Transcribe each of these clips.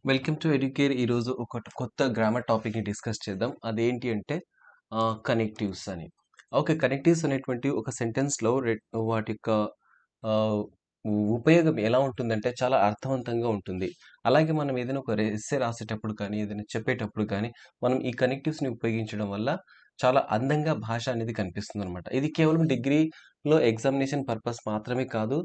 Welcome to educare. ఈరోజు ఒక కొత్త గ్రామర్ టాపిక్ని డిస్కస్ చేద్దాం. అదేంటి అంటే కనెక్టివ్స్ అని. ఓకే, కనెక్టివ్స్ అనేటువంటి ఒక సెంటెన్స్లో వాటి యొక్క ఆ, ఉపయోగం ఎలా ఉంటుందంటే చాలా అర్థవంతంగా ఉంటుంది. అలాగే మనం ఏదైనా ఒక ఎస్సే రాసేటప్పుడు కానీ ఏదైనా చెప్పేటప్పుడు కానీ మనం ఈ కనెక్టివ్స్ని ఉపయోగించడం వల్ల చాలా అందంగా భాష అనేది కనిపిస్తుంది అనమాట. ఇది కేవలం డిగ్రీలో ఎగ్జామినేషన్ పర్పస్ మాత్రమే కాదు,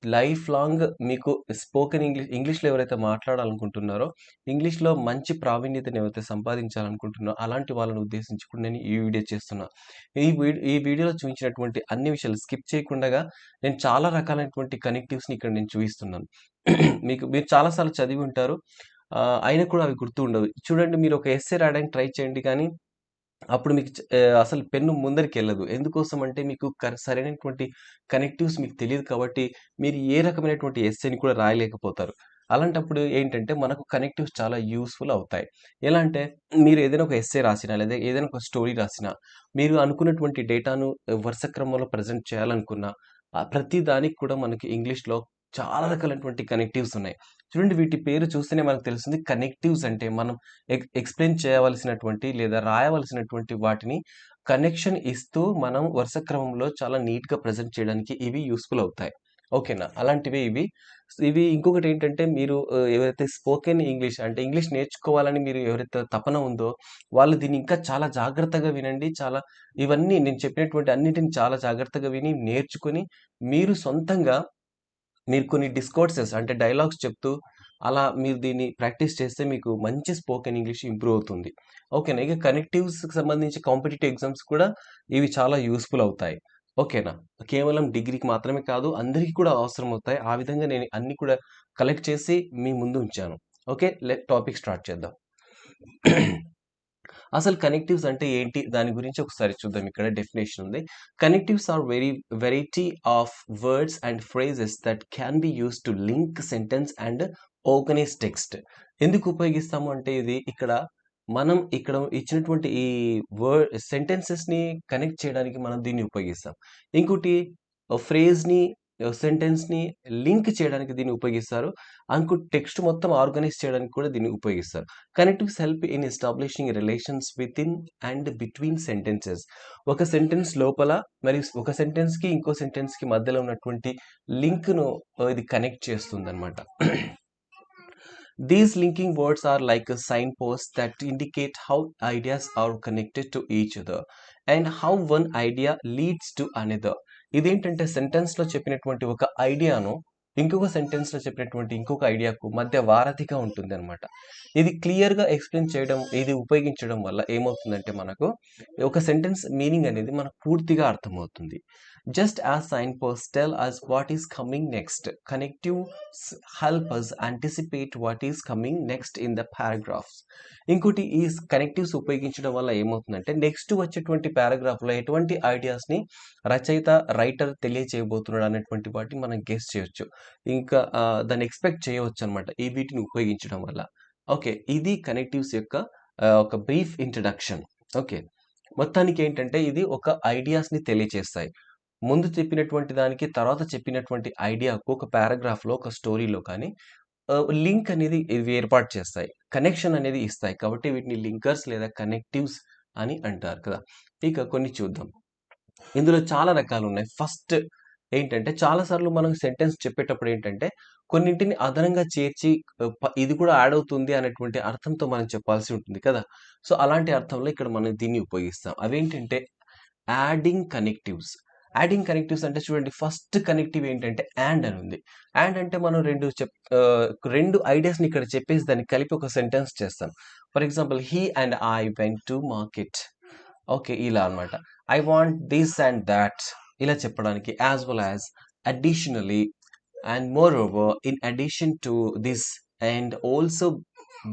లైఫ్ లాంగ్ మీకు స్పోకెన్ ఇంగ్లీష్లో ఎవరైతే మాట్లాడాలనుకుంటున్నారో, ఇంగ్లీష్లో మంచి ప్రావీణ్యతను ఎవరైతే సంపాదించాలనుకుంటున్నారో అలాంటి వాళ్ళని ఉద్దేశించి కూడా నేను ఈ వీడియో చేస్తున్నా. ఈ వీడియోలో చూపించినటువంటి అన్ని విషయాలు స్కిప్ చేయకుండా నేను చాలా రకాలైనటువంటి కనెక్టివ్స్ని ఇక్కడ నేను చూపిస్తున్నాను. మీరు చాలాసార్లు చదివి ఉంటారు, అయినా కూడా అవి గుర్తు ఉండవు. చూడండి, మీరు ఒక ఎస్సే రాయడానికి ట్రై చేయండి, కానీ అప్పుడు మీకు అసలు పెన్ను ముందరికెళ్ళదు. ఎందుకోసం అంటే మీకు సరైనటువంటి కనెక్టివ్స్ మీకు తెలీదు కాబట్టి, మీరు ఏ రకమైనటువంటి ఎస్సేని కూడా రాయలేకపోతారు. అలాంటప్పుడు ఏంటంటే, మనకు కనెక్టివ్స్ చాలా యూజ్‌ఫుల్ అవుతాయి. ఎలా అంటే, మీరు ఏదైనా ఒక ఎస్సే రాసినా, లేదా ఏదైనా ఒక స్టోరీ రాసినా, మీరు అనుకున్నటువంటి డేటాను వరుస క్రమంలో ప్రెజెంట్ చేయాలనుకున్నా, ప్రతి దానికి కూడా మనకి ఇంగ్లీష్‌లో చాలా రకాలైనటువంటి కనెక్టివ్స్ ఉన్నాయి. చూడండి, వీటి పేరు చూస్తేనే మనకు తెలుస్తుంది. కనెక్టివ్స్ అంటే మనం ఎక్స్‌ప్లెయిన్ చేయవలసినటువంటి లేదా రాయవలసినటువంటి వాటిని కనెక్షన్ ఇస్తూ మనం వరుస క్రమంలో చాలా నీట్‌గా ప్రెజెంట్ చేయడానికి ఇవి యూజ్‌ఫుల్ అవుతాయి. ఓకేనా? అలాంటివే ఇవి. ఇంకొకటేంటంటే, మీరు ఎవరైతే స్పోకెన్ ఇంగ్లీష్ అంటే ఇంగ్లీష్ నేర్చుకోవాలని మీరు ఎవరైతే తపన ఉందో, వాళ్ళు దీన్ని ఇంకా చాలా జాగ్రత్తగా వినండి. ఇవన్నీ నేను చెప్పినటువంటి అన్నిటిని చాలా జాగ్రత్తగా విని, నేర్చుకొని, మీరు సొంతంగా మీరు కొన్ని డిస్కోర్సెస్ అంటే డైలాగ్స్ చెప్తూ అలా మీరు దీన్ని ప్రాక్టీస్ చేస్తే మీకు మంచి స్పోకెన్ ఇంగ్లీష్ ఇంప్రూవ్ అవుతుంది. ఓకేనా? ఇక కనెక్టివ్స్‌కి సంబంధించి కాంపిటీటివ్ ఎగ్జామ్స్ కూడా ఇవి చాలా యూజ్‌ఫుల్ అవుతాయి. ఓకేనా? కేవలం డిగ్రీకి మాత్రమే కాదు, అందరికీ కూడా అవసరం అవుతాయి. ఆ విధంగా నేను అన్నీ కూడా కలెక్ట్ చేసి మీ ముందు ఉంచాను. ఓకే, టాపిక్ స్టార్ట్ చేద్దాం. అసలు కనెక్టివ్స్ అంటే ఏంటి? దాని గురించి ఒకసారి చూద్దాం. ఇక్కడ డెఫినేషన్ ఉంది. Connectives are variety of words and phrases that can be used to link sentence and organise text. ఎందుకు ఉపయోగిస్తాము అంటే, మనం ఇక్కడ ఇచ్చినటువంటి ఈ సెంటెన్సెస్‌ని కనెక్ట్ చేయడానికి మనం దీన్ని ఉపయోగిస్తాం. ఇంకోటి ఫ్రేజ్‌ని, సెంటెన్స్‌ని లింక్ చేయడానికి దీన్ని ఉపయోగిస్తారు. ఇంకోటి టెక్స్ట్ మొత్తం ఆర్గనైజ్ చేయడానికి కూడా దీన్ని ఉపయోగిస్తారు. Connectives help in establishing relations within and between sentences. ఒక సెంటెన్స్ లోపల మరియు ఒక సెంటెన్స్‌కి ఇంకో సెంటెన్స్‌కి మధ్యలో ఉన్నటువంటి లింక్‌ను ఇది కనెక్ట్ చేస్తుందన్నమాట. These linking words are like a signpost that indicate how ideas are connected to each other and how one idea leads to another. ఇదేంటంటే, సెంటెన్స్‌లో చెప్పినటువంటి ఒక ఐడియాను ఇంకొక సెంటెన్స్‌లో చెప్పినటువంటి ఇంకొక ఐడియాకు మధ్య వారధిగా ఉంటుందన్నమాట. ఇది క్లియర్‌గా ఎక్స్‌ప్లెయిన్ చేయడం, ఇది ఉపయోగించడం వల్ల ఏమవుతుందంటే, మనకు ఒక సెంటెన్స్ మీనింగ్ అనేది మనకు పూర్తిగా అర్థమవుతుంది. Just as signposts tell us what is coming next, connectives help us anticipate what is coming next in the paragraphs. ఇంకోటి, ఈ కనెక్టివ్స్ ఉపయోగించడం వల్ల ఏమవుతుందంటే, నెక్స్ట్ వచ్చేటువంటి పారాగ్రాఫ్‌లో ఎటువంటి ఐడియాస్‌ని రైటర్ తెలియచేయబోతున్నాడు అనేటువంటి వాటిని మనం గెస్ చేయొచ్చు. ఇంకా దాన్ని ఎక్స్‌పెక్ట్ చేయవచ్చనమాట వీటిని ఉపయోగించడం వల్ల. ఓకే, ఇది కనెక్టివ్స్ యొక్క ఒక బ్రీఫ్ ఇంట్రడక్షన్. ఓకే. మొత్తానికేంటంటే, ఇది ఒక ఐడియాస్‌ని తెలియచేస్తాయి. ముందు చెప్పినటువంటి దానికి, తర్వాత చెప్పినటువంటి ఐడియాకు ఒక పారాగ్రాఫ్‌లో, ఒక స్టోరీలో కానీ లింక్ అనేది ఇవి ఏర్పాటు చేస్తాయి. కనెక్షన్ అనేది ఇస్తాయి. కాబట్టి వీటిని లింకర్స్ లేదా కనెక్టివ్స్ అని అంటారు కదా! ఇక కొన్ని చూద్దాం. ఇందులో చాలా రకాలున్నాయి. ఫస్ట్ ఏంటంటే, చాలా సార్లు మనం సెంటెన్స్ చెప్పేటప్పుడు ఏంటంటే, కొన్నింటిని అదనంగా చేర్చి ఇది కూడా యాడ్ అవుతుంది అనేటువంటి అర్థంతో మనం చెప్పాల్సి ఉంటుంది కదా! సో, అలాంటి అర్థంలో ఇక్కడ మనం దీన్ని ఉపయోగిస్తాం. అవేంటంటే, యాడింగ్ కనెక్టివ్స్. యాడింగ్ కనెక్టివ్స్ అంటే చూడండి, ఫస్ట్ కనెక్టివ్ ఏంటంటే అండ్ అని ఉంది. అండ్ అంటే మనం 2 ఐడియాస్‌ని ఇక్కడ చెప్పేసి దాన్ని కలిపి ఒక సెంటెన్స్ చేస్తాం. For example, he and I went to market. Okay, ఇలా అన్నమాట. I want this and thought ఇలా చెప్పడానికి, as well as, additionally, and moreover, in addition to this, and also,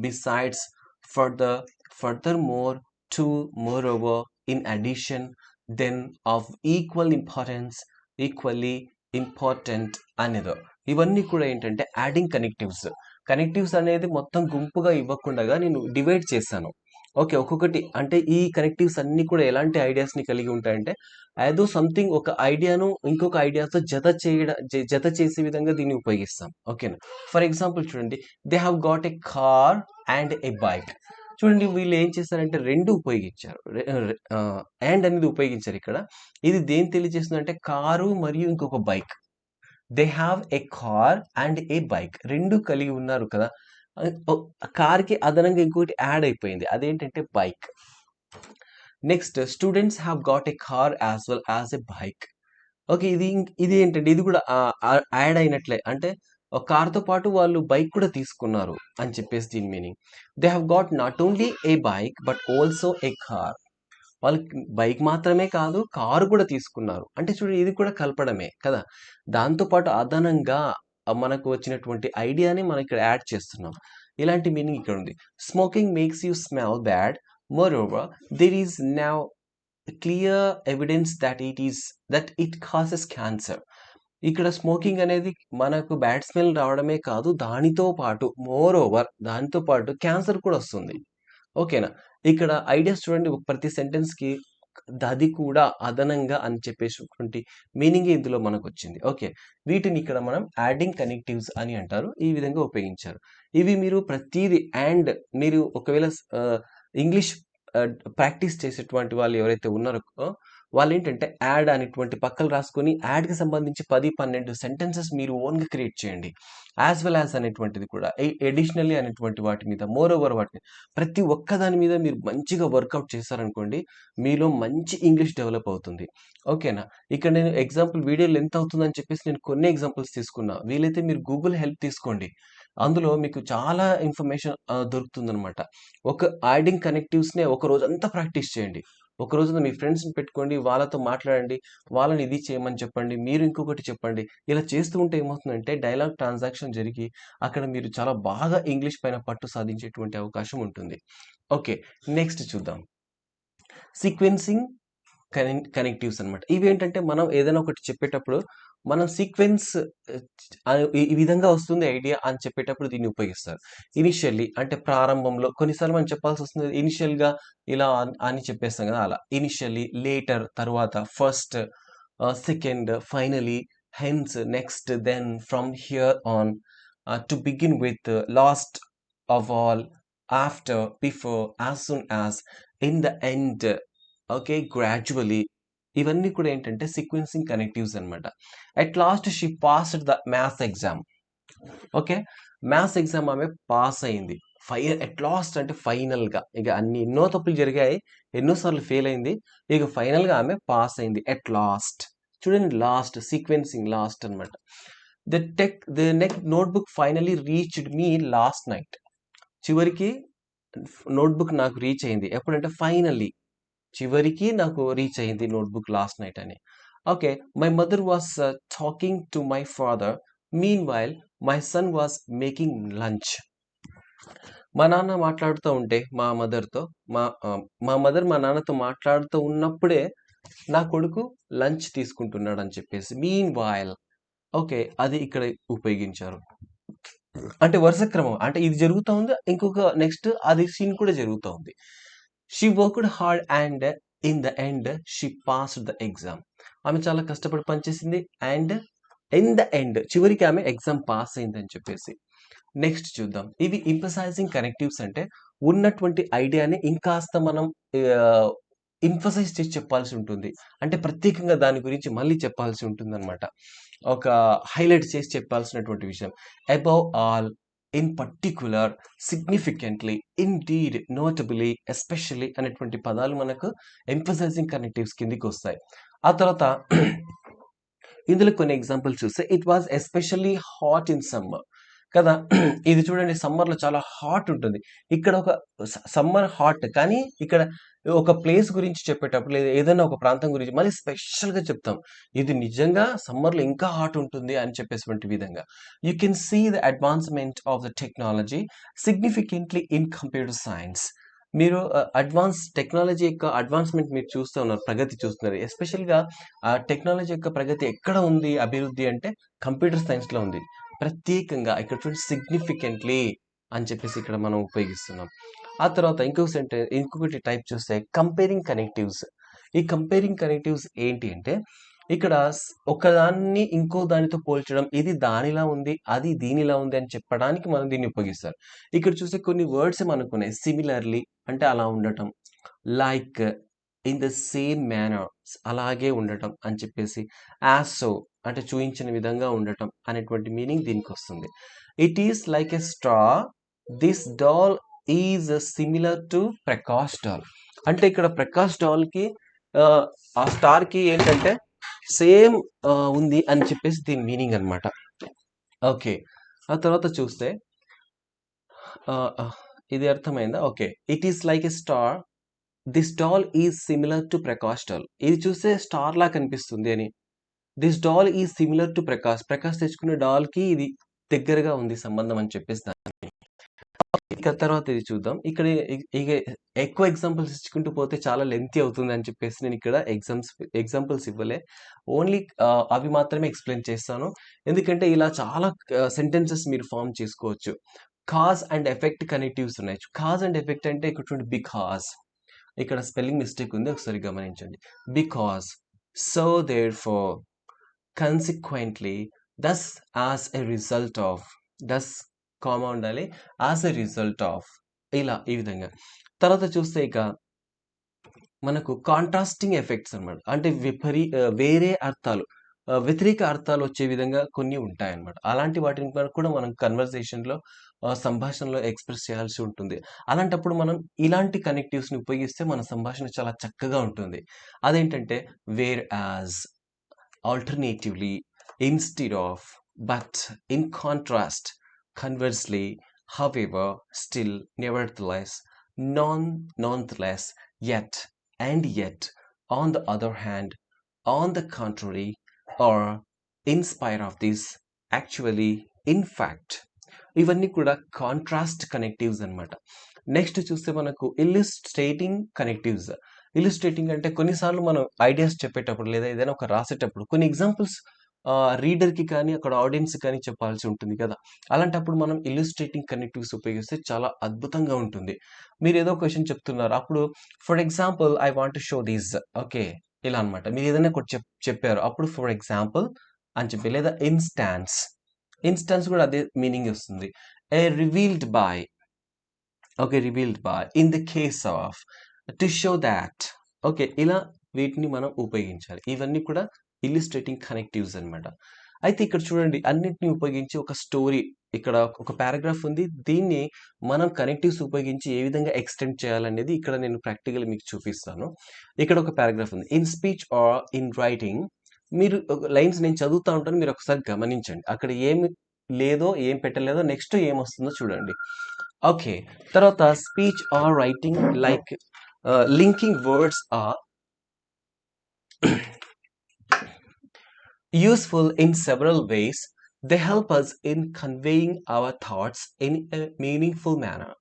besides, further, furthermore, to, moreover, in addition, then, of equal importance, equally important, another. ఇవన్నీ కూడా ఏంటంటే adding connectives. Connectives అనేది మొత్తం గుంపుగా ఇవ్వకుండగా నేను divide చేశాను. ఓకే. ఒక్కొక్కటి అంటే ఈ కనెక్టివ్స్ అన్నీ కూడా ఎలాంటి ఐడియాస్‌ని కలిగి ఉంటాయంటే, ఏదో సంథింగ్ ఒక ఐడియాను ఇంకొక ఐడియాతో జత చేసే విధంగా దీన్ని ఉపయోగిస్తాం. ఓకేనా. ఫర్ ఎగ్జాంపుల్ చూడండి. They have got a car and a bike. చూడండి వీళ్ళు ఏం చేశారంటే 2 ఉపయోగించారు. అండ్ అనేది ఉపయోగించారు ఇక్కడ. ఇది దేన్ని తెలియజేస్తుందంటే కారు మరియు ఇంకొక bike. They have a car and A bike. 2 కలిగి ఉన్నారు కదా! కార్‌కి అదనంగా ఇంకోటి యాడ్ అయిపోయింది. అదేంటంటే bike. Next students have got a car as well as a bike. Okay. ఇది ఏంటంటే ఇది కూడా యాడ్ అయినట్లే. అంటే ఒక కార్‌తో పాటు వాళ్ళు బైక్ కూడా తీసుకున్నారు అని చెప్పేసి దీని meaning. They have got not only A bike but also a car. వాళ్ళకి బైక్ మాత్రమే కాదు, కారు కూడా తీసుకున్నారు. అంటే చూడు ఇది కూడా కలపడమే కదా! దాంతో పాటు అదనంగా మనకు వచ్చినటువంటి ఐడియాని మనం ఇక్కడ యాడ్ చేస్తున్నాం. ఇలాంటి మీనింగ్ ఇక్కడ ఉంది. Smoking makes you smell bad. Moreover there is now clear evidence that it causes cancer. ఇక్కడ స్మోకింగ్ అనేది మనకు బ్యాడ్ స్మెల్ రావడమే కాదు, దానితో పాటు క్యాన్సర్ కూడా వస్తుంది. ఓకేనా. ఇక్కడ ఐడియాస్ చూడండి ప్రతి సెంటెన్స్‌కి అది కూడా అదనంగా అని చెప్పేసినటువంటి మీనింగే ఇందులో మనకొచ్చింది. ఓకే. వీటిని ఇక్కడ మనం యాడింగ్ కనెక్టివ్స్ అని అంటారు. ఈ విధంగా ఉపయోగించారు. ఇవి మీరు ప్రతీది మీరు ఒకవేళ ఇంగ్లీష్ ప్రాక్టీస్ చేసేటువంటి వాళ్ళు ఎవరైతే ఉన్నారో వాళ్ళేంటంటే యాడ్ అనేటువంటి పక్కన రాసుకొని యాడ్‌కి సంబంధించి 10, 12 సెంటెన్సెస్ మీరు ఓన్‌గా క్రియేట్ చేయండి. యాస్ వెల్ యాస్ అనేటువంటిది కూడా అడిషనల్లీ అనేటువంటి వాటి మీద మోరోవర్ వాటిని ప్రతి ఒక్క దాని మీద మీరు మంచిగా వర్కౌట్ చేశారనుకోండి, మీలో మంచి ఇంగ్లీష్ డెవలప్ అవుతుంది. ఓకేనా. ఇక్కడ నేను ఎగ్జాంపుల్ వీడియో లెంత్ అవుతుందని చెప్పేసి నేను కొన్ని ఎగ్జాంపుల్స్ తీసుకున్నా. వీలైతే మీరు గూగుల్ హెల్ప్ తీసుకోండి. అందులో మీకు చాలా ఇన్ఫర్మేషన్ దొరుకుతుందనమాట. ఒక యాడింగ్ కనెక్టివ్స్‌నే ఒక రోజంతా ప్రాక్టీస్ చేయండి. ఒక రోజున మీ ఫ్రెండ్స్‌ని పెట్టుకోండి. వాళ్ళతో మాట్లాడండి. వాళ్ళని ఇది చేయమని చెప్పండి. మీరు ఇంకొకటి చెప్పండి. ఇలా చేస్తూ ఉంటే ఏమవుతుందంటే డైలాగ్ ట్రాన్సాక్షన్ జరిగి అక్కడ మీరు చాలా బాగా ఇంగ్లీష్ పైన పట్టు సాధించేటువంటి అవకాశం ఉంటుంది. ఓకే. నెక్స్ట్ చూద్దాం. సీక్వెన్సింగ్ కనెక్టివ్స్ అనమాట. ఇవేంటంటే మనం ఏదైనా ఒకటి చెప్పేటప్పుడు మనం సీక్వెన్స్ ఈ విధంగా వస్తుంది ఐడియా అని చెప్పేటప్పుడు దీన్ని ఉపయోగిస్తారు. ఇనిషియల్లీ అంటే ప్రారంభంలో కొన్నిసార్లు మనం చెప్పాల్సొస్తుంది. ఇనిషియల్‌గా ఇలా అని చెప్పేస్తాం కదా! అలా. ఇనిషియల్లీ, లేటర్ తరువాత, first, second, finally, hence, next, then, from here on, to begin with, last of all, after, before, as soon as, in the end. Okay. Gradually ఇవన్నీ కూడా ఏంటంటే సీక్వెన్సింగ్ కనెక్టివ్స్ అనమాట. At last she passed the maths exam. Okay. Maths exam ఆమె pass అయింది. At last అంటే ఫైనల్‌గా. ఇక ఎన్నో తప్పులు జరిగాయి. ఎన్నో సార్లు ఫెయిల్ అయింది. ఇక ఫైనల్‌గా ఆమె పాస్ అయింది. At last. చూడండి లాస్ట్ సీక్వెన్సింగ్ లాస్ట్ అనమాట. The notebook finally reached me last night. చివరికి నోట్‌బుక్ నాకు రీచ్ అయింది. ఎప్పుడంటే ఫైనల్లీ. చివరికి నాకు రీచ్ అయింది నోట్‌బుక్ లాస్ట్ నైట్ అని. Okay. My mother was talking to my father. Meanwhile my son was making lunch. మా నాన్న మాట్లాడుతూ ఉంటే మా మదర్ మా నాన్నతో మాట్లాడుతూ ఉన్నప్పుడే నా కొడుకు లంచ్ తీసుకుంటున్నాడని చెప్పేసి. Meanwhile okay. అది ఇక్కడ ఉపయోగించారు. అంటే వరుస క్రమం. అంటే ఇది జరుగుతా ఉంది. ఇంకొక నెక్స్ట్ అది సీన్ కూడా జరుగుతా ఉంది. She worked hard and in the end she passed the exam. ఆమె చాలా కష్టపడి పనిచేసింది. అండ్ ఇన్ ద ఎండ్ చివరికి ఆమె ఎగ్జామ్ పాస్ అయిందని చెప్పేసి. నెక్స్ట్ చూద్దాం. ఇవి ఎంఫసైజింగ్ కనెక్టివ్స్ అంటే ఉన్నటువంటి ఐడియాని ఇంకాస్త మనం ఆహ్, ఎంఫసైజ్ చేసి చెప్పాల్సి ఉంటుంది. అంటే ప్రత్యేకంగా దాని గురించి మళ్ళీ చెప్పాల్సి ఉంటుందన్నమాట. ఒక హైలైట్ చేసి చెప్పాల్సినటువంటి విషయం. Above all, in particular, significantly, indeed, notably, especially అనేటువంటి పదాలు మనకు ఎంఫసైజింగ్ కనెక్టివ్స్ కిందకొస్తాయి. ఆ తర్వాత ఇందులో కొన్ని ఎగ్జాంపుల్స్ చూస్తే it was especially hot in summer కదా! ఇది చూడండి సమ్మర్‌లో చాలా హాట్ ఉంటుంది. ఇక్కడ ఒక సమ్మర్ హాట్ కానీ ఇక్కడ ఒక ప్లేస్ గురించి చెప్పేటప్పుడు లేదా ఏదైనా ఒక ప్రాంతం గురించి మళ్ళీ స్పెషల్‌గా చెప్తాం. ఇది నిజంగా సమ్మర్‌లో ఇంకా హాట్ ఉంటుంది అని చెప్పేటువంటి విధంగా. You can see the advancement of the technology significantly in compared to science. మీరు టెక్నాలజీ యొక్క అడ్వాన్స్‌మెంట్ మీరు చూస్తూ ఉన్నారు. ప్రగతి చూస్తున్నారు. ఎస్పెషల్‌గా టెక్నాలజీ యొక్క ప్రగతి ఎక్కడ ఉంది అభివృద్ధి అంటే కంప్యూటర్ సైన్స్‌లో ఉంది. ప్రత్యేకంగా ఇక్కడ చూడండి సిగ్నిఫికెంట్‌లీ అని చెప్పేసి ఇక్కడ మనం ఉపయోగిస్తున్నాం. ఆ తర్వాత ఇంకొకటి టైప్ చూస్తే కంపేరింగ్ కనెక్టివ్స్. ఈ కంపేరింగ్ కనెక్టివ్స్ ఏంటి అంటే ఇక్కడ ఒకదాన్ని ఇంకో దానితో పోల్చడం, ఇది దానిలా ఉంది, అది దీనిలా ఉంది అని చెప్పడానికి మనం దీన్ని ఉపయోగిస్తారు. ఇక్కడ చూస్తే కొన్ని వర్డ్స్ మనకున్నాయి. సిమిలర్లీ అంటే అలా ఉండటం, like, in the same manner అలాగే ఉండటం అని చెప్పేసి, యాజ్ సో అంటే చూయించిన విధంగా ఉండటం అనేటువంటి మీనింగ్ దీనికి వస్తుంది. It is like a straw, this doll is similar to Prakash doll. అంటే ఇక్కడ ప్రకాష్ డాల్ కి ఆ స్టార్ కి ఏంటంటే సేమ్ ఉంది అని చెప్పేసి దీని మీనింగ్ అనమాట. ఓకే, ఆ తర్వాత చూస్తే ఇది అర్థమైందా? Okay, it is like a star, this doll is similar to Prakash doll. ఇది చూస్తే స్టార్ లా కనిపిస్తుంది అని. This doll is similar to Prakash, Prakash తెచ్చుకున్న డాల్ కి ఇది దగ్గరగా ఉంది సంబంధం అని చెప్పేసి దాన్ని. ఇక తర్వాత ఇది చూద్దాం. ఇక్కడ ఇక ఎక్కువ ఎగ్జాంపుల్స్ ఇచ్చుకుంటూ పోతే చాలా లెంతీ అవుతుంది అని చెప్పేసి నేను ఇక్కడ ఎగ్జాంపుల్స్ ఇవ్వలే. ఓన్లీ అవి మాత్రమే ఎక్స్ప్లెయిన్ చేస్తాను. ఎందుకంటే ఇలా చాలా సెంటెన్సెస్ మీరు ఫామ్ చేసుకోవచ్చు. కాజ్ అండ్ ఎఫెక్ట్ కనెక్టివ్స్ ఉన్నాయి. కాజ్ అండ్ ఎఫెక్ట్ అంటే ఇక్కడ చూడండి, బికాజ్, ఇక్కడ స్పెల్లింగ్ మిస్టేక్ ఉంది, ఒకసారి గమనించండి. Because, so therefore, consequently, thus, as a result of, thus comma ఉండాలి, యాజ్ ఎ రిజల్ట్ ఆఫ్, ఇలా ఈ విధంగా. తర్వాత చూస్తే ఇక మనకు కాంట్రాస్టింగ్ ఎఫెక్ట్స్ అనమాట. అంటే వేరే అర్థాలు, వ్యతిరేక అర్థాలు వచ్చే విధంగా కొన్ని ఉంటాయన్నమాట. అలాంటి వాటిని కూడా మనం కన్వర్సేషన్లో, సంభాషణలో ఎక్స్ప్రెస్ చేయాల్సి ఉంటుంది. అలాంటప్పుడు మనం ఇలాంటి కనెక్టివ్స్ని ఉపయోగిస్తే మన సంభాషణ చాలా చక్కగా ఉంటుంది. అదేంటంటే where as, alternatively, instead of, but, in contrast, conversely, however, still, nevertheless, nonetheless, yet, and yet, on the other hand, on the contrary, or in spite of this, actually, in fact. ఇవన్నీ కూడా contrast connectives అనమాట. Next చూస్తే మనకు ఇల్లుస్ట్రేటింగ్ connectives. ఇల్లుస్ట్రేటింగ్ అంటే కొన్నిసార్లు మనం ideas చెప్పేటప్పుడు లేదా ఏదైనా ఒక రాసేటప్పుడు కొన్ని ఎగ్జాంపుల్స్ రీడర్కి కానీ అక్కడ ఆడియన్స్ కానీ చెప్పాల్సి ఉంటుంది కదా. అలాంటప్పుడు మనం ఇల్లుస్ట్రేటింగ్ కనెక్టివ్స్ ఉపయోగిస్తే చాలా అద్భుతంగా ఉంటుంది. మీరు ఏదో క్వశ్చన్ చెప్తున్నారు, అప్పుడు for example I want to show these, okay, ఇలా అనమాట. మీరు ఏదైనా ఒకటి చెప్పారు, అప్పుడు ఫర్ ఎగ్జాంపుల్ అని చెప్పి, లేదా ఇన్స్టాన్స్ కూడా అదే మీనింగ్ వస్తుంది. A revealed by, okay, revealed by, in the case of, to show that, okay, ఇలా వీటిని మనం ఉపయోగించాలి. ఇవన్నీ కూడా ఇల్లుస్ట్రేటింగ్ కనెక్టివ్స్ అనమాట. అయితే ఇక్కడ చూడండి, అన్నిటిని ఉపయోగించి ఒక స్టోరీ, ఇక్కడ ఒక పారాగ్రాఫ్ ఉంది, దీన్ని మనం కనెక్టివ్స్ ఉపయోగించి ఏ విధంగా ఎక్స్టెండ్ చేయాలనేది ఇక్కడ నేను ప్రాక్టికల్ మీకు చూపిస్తాను. ఇక్కడ ఒక పారాగ్రాఫ్ ఉంది, in speech or in writing. మీరు లైన్స్ నేను చదువుతూ ఉంటాను, మీరు ఒకసారి గమనించండి, అక్కడ ఏమి లేదో, ఏం పెట్టలేదో, నెక్స్ట్ ఏమొస్తుందో చూడండి. ఓకే, తర్వాత speech or writing like linking words are useful in several ways. They help us in conveying our thoughts in a meaningful manner.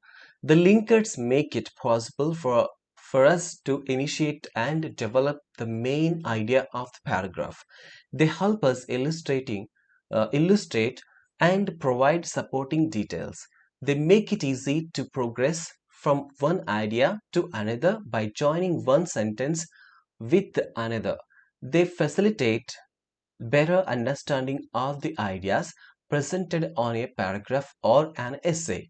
The linkers make it possible for us to initiate and develop the main idea of the paragraph. They help us illustrate and provide supporting details. They make it easy to progress from one idea to another by joining one sentence with another. They facilitate better understanding of the ideas presented on a paragraph or an essay.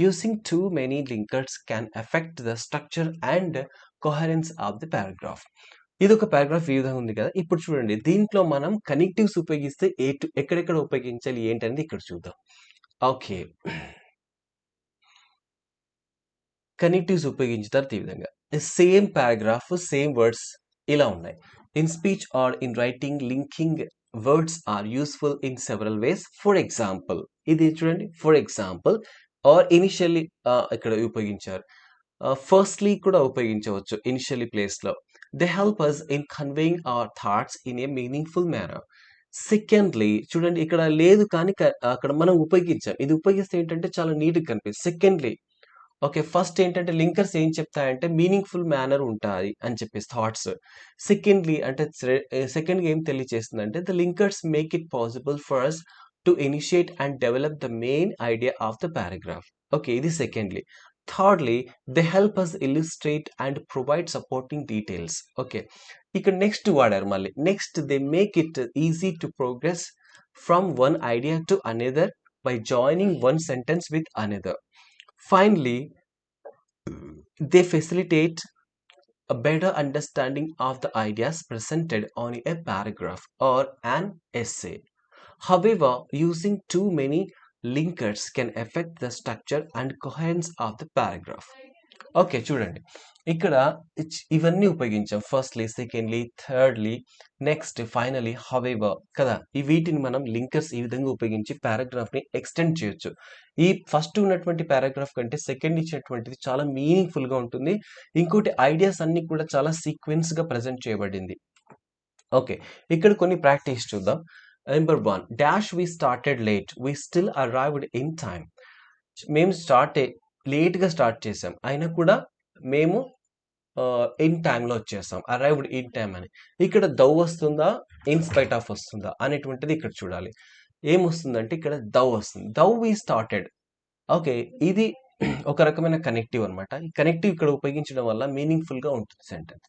Using too many linkers can affect the structure and coherence of the paragraph. ఇది ఒక paragraph ఈ విధంగా ఉంది కదా. ఇప్పుడు చూడండి, దీంట్లో మనం కనెక్టివ్స్ ఉపయోగిస్తే ఎక్కడెక్కడ ఉపయోగించాలి ఏంటనేది ఇక్కడ చూద్దాం. ఓకే, కనెక్టివ్స్ ఉపయోగించిన తర్వాత ఈ విధంగా సేమ్ పారాగ్రాఫ్, సేమ్ వర్డ్స్ ఇలా ఉన్నాయి. In speech or in writing linking words are useful in several ways. For example, ఇది చూడండి, ఫర్ ఎగ్జాంపుల్ ఆర్ ఇనిషియల్లీ ఇక్కడ ఉపయోగించారు. ఫస్ట్లీ కూడా ఉపయోగించవచ్చు ఇనిషియల్లీ ప్లేస్లో. They help us in conveying our thoughts in a meaningful manner. Secondly, చూడండి ఇక్కడ లేదు కానీ అక్కడ మనం ఉపయోగించాం. ఇది ఉపయోగిస్తే ఏంటంటే చాలా నీట్గా కనిపిస్తుంది. సెకండ్లీ, ఓకే, ఫస్ట్ ఏంటంటే లింకర్స్ ఏం చెప్తాయంటే మీనింగ్ఫుల్ మేనర్ ఉంటుంది అని చెప్పేసి థాట్స్. సెకండ్లీ అంటే సెకండ్గా ఏం తెలియజేస్తుందంటే the linkers make it possible for us to initiate and develop the main idea of the paragraph. Okay, ఇది secondly. Thirdly, they help us illustrate and provide supporting details. Okay, ఇక్కడ next వాడారు మళ్ళీ. Next they make it easy to progress from one idea to another by joining one sentence with another. Finally, they facilitate a better understanding of the ideas presented on a paragraph or an essay. However, using too many linkers can affect the structure and coherence of the paragraph. Okay చూడండి, ఇక్కడ ఇవన్నీ ఉపయోగించాం. Firstly, secondly, thirdly, next, finally, however కదా. వీటిని మనం linkers ఈ విధంగా ఉపయోగించి పారాగ్రాఫ్ని ఎక్స్టెండ్ చేయొచ్చు. ఈ ఫస్ట్ ఉన్నటువంటి పారాగ్రాఫ్ కంటే సెకండ్ ఇచ్చినటువంటిది చాలా మీనింగ్ఫుల్గా ఉంటుంది. ఇంకోటి, ఐడియాస్ అన్ని కూడా చాలా సీక్వెన్స్గా ప్రజెంట్ చేయబడింది. ఓకే, ఇక్కడ కొన్ని ప్రాక్టీస్ చూద్దాం. Number 1, dash we started late, we still arrived in time. మేము లేట్గా స్టార్ట్ చేసాం, అయినా కూడా మేము ఇన్ టైంలో వచ్చేసాం. అరైవ్డ్ ఇన్ టైమ్ అని. ఇక్కడ దౌ వస్తుందా, ఇన్ స్పైట్ ఆఫ్ వస్తుందా అనేటువంటిది ఇక్కడ చూడాలి. ఏమొస్తుందంటే ఇక్కడ దౌ వస్తుంది. దౌ వి స్టార్టెడ్. ఓకే, ఇది ఒక రకమైన కనెక్టివ్ అనమాట. ఈ కనెక్టివ్ ఇక్కడ ఉపయోగించడం వల్ల మీనింగ్ఫుల్గా ఉంటుంది sentence.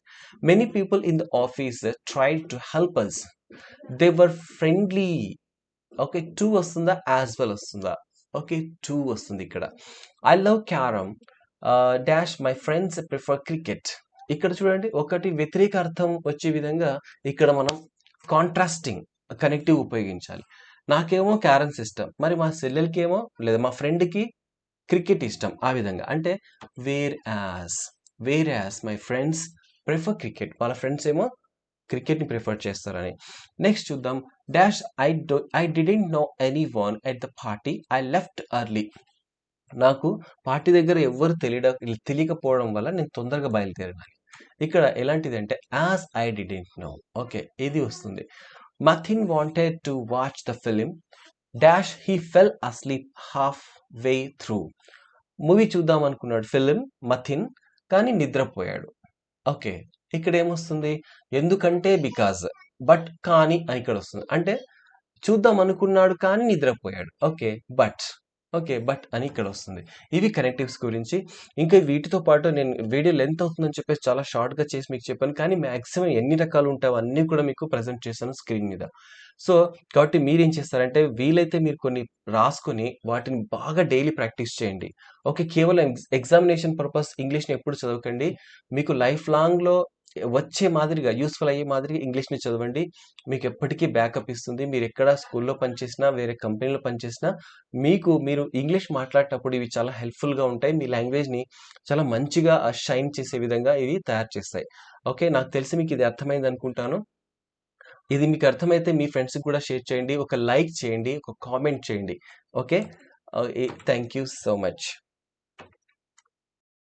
Many people in the office try to help us, they were friendly. Okay, to వస్తుందా, యాజ్ వెల్ వస్తుందా? ఓకే, టు వస్తుంది ఇక్కడ. I love carrom, dash my friends prefer cricket. ఇక్కడ చూడండి, ఒకటి వ్యతిరేక అర్థం వచ్చే విధంగా ఇక్కడ మనం కాంట్రాస్టింగ్ కనెక్టివ్ ఉపయోగించాలి. నాకేమో క్యారమ్స్ ఇష్టం, మరి మా చెల్లెలకి ఏమో లేదా మా ఫ్రెండ్కి క్రికెట్ ఇష్టం. ఆ విధంగా అంటే where as my friends prefer cricket, వాళ్ళ ఫ్రెండ్స్ ఏమో క్రికెట్ని ప్రిఫర్ చేస్తారని. నెక్స్ట్ చూద్దాం. Dash I didn't no any one at the party, I left early. నాకు పార్టీ దగ్గర ఎవ్వరు తెలియకపోవడం వల్ల నేను తొందరగా బయలుదేరాను. ఇక్కడ ఎలాంటిది అంటే as I didn't no. Okay, ఇది వస్తుంది. Mathin wanted to watch the film, dash he fell asleep half way through. Movie చూద్దాం అనుకున్నాడు ఫిలిం మథిన్, కానీ నిద్రపోయాడు. ఓకే, ఇక్కడ ఏమొస్తుంది? ఎందుకంటే బికాజ్, బట్ కానీ అని ఇక్కడ వస్తుంది. అంటే చూద్దాం అనుకున్నాడు కానీ నిద్రపోయాడు. ఓకే, బట్ అని ఇక్కడ వస్తుంది. ఇవి కనెక్టివ్స్ గురించి. ఇంకా వీటితో పాటు నేను వీడియో లెంత్ అవుతుందని చెప్పేసి చాలా షార్ట్గా చేసి మీకు చెప్పాను, కానీ మ్యాక్సిమం ఎన్ని రకాలు ఉంటాయో అన్నీ కూడా మీకు ప్రజెంట్ చేశాను స్క్రీన్ మీద. సో కాబట్టి మీరేం చేస్తారంటే వీలైతే మీరు కొన్ని రాసుకొని వాటిని బాగా డైలీ ప్రాక్టీస్ చేయండి. ఓకే, కేవలం ఎగ్జామినేషన్ పర్పస్ ఇంగ్లీష్ని ఎప్పుడు చదవకండి. మీకు లైఫ్ లాంగ్లో వచ్చే మాదిరిగా, యూస్ఫుల్ అయ్యే మాదిరిగా ఇంగ్లీష్ని చదవండి. మీకు ఎప్పటికీ బ్యాకప్ ఇస్తుంది. మీరు ఎక్కడ స్కూల్లో పనిచేసినా, వేరే కంపెనీలో పనిచేసినా మీరు ఇంగ్లీష్ మాట్లాడేటప్పుడు ఇవి చాలా హెల్ప్ఫుల్గా ఉంటాయి. మీ లాంగ్వేజ్ని చాలా మంచిగా షైన్ చేసే విధంగా ఇవి తయారు చేస్తాయి. ఓకే, నాకు తెలిసి మీకు ఇది అర్థమైంది అనుకుంటాను. ఇది మీకు అర్థమైతే మీ ఫ్రెండ్స్కి కూడా షేర్ చేయండి, ఒక లైక్ చేయండి, ఒక కామెంట్ చేయండి. Okay, thank you so much.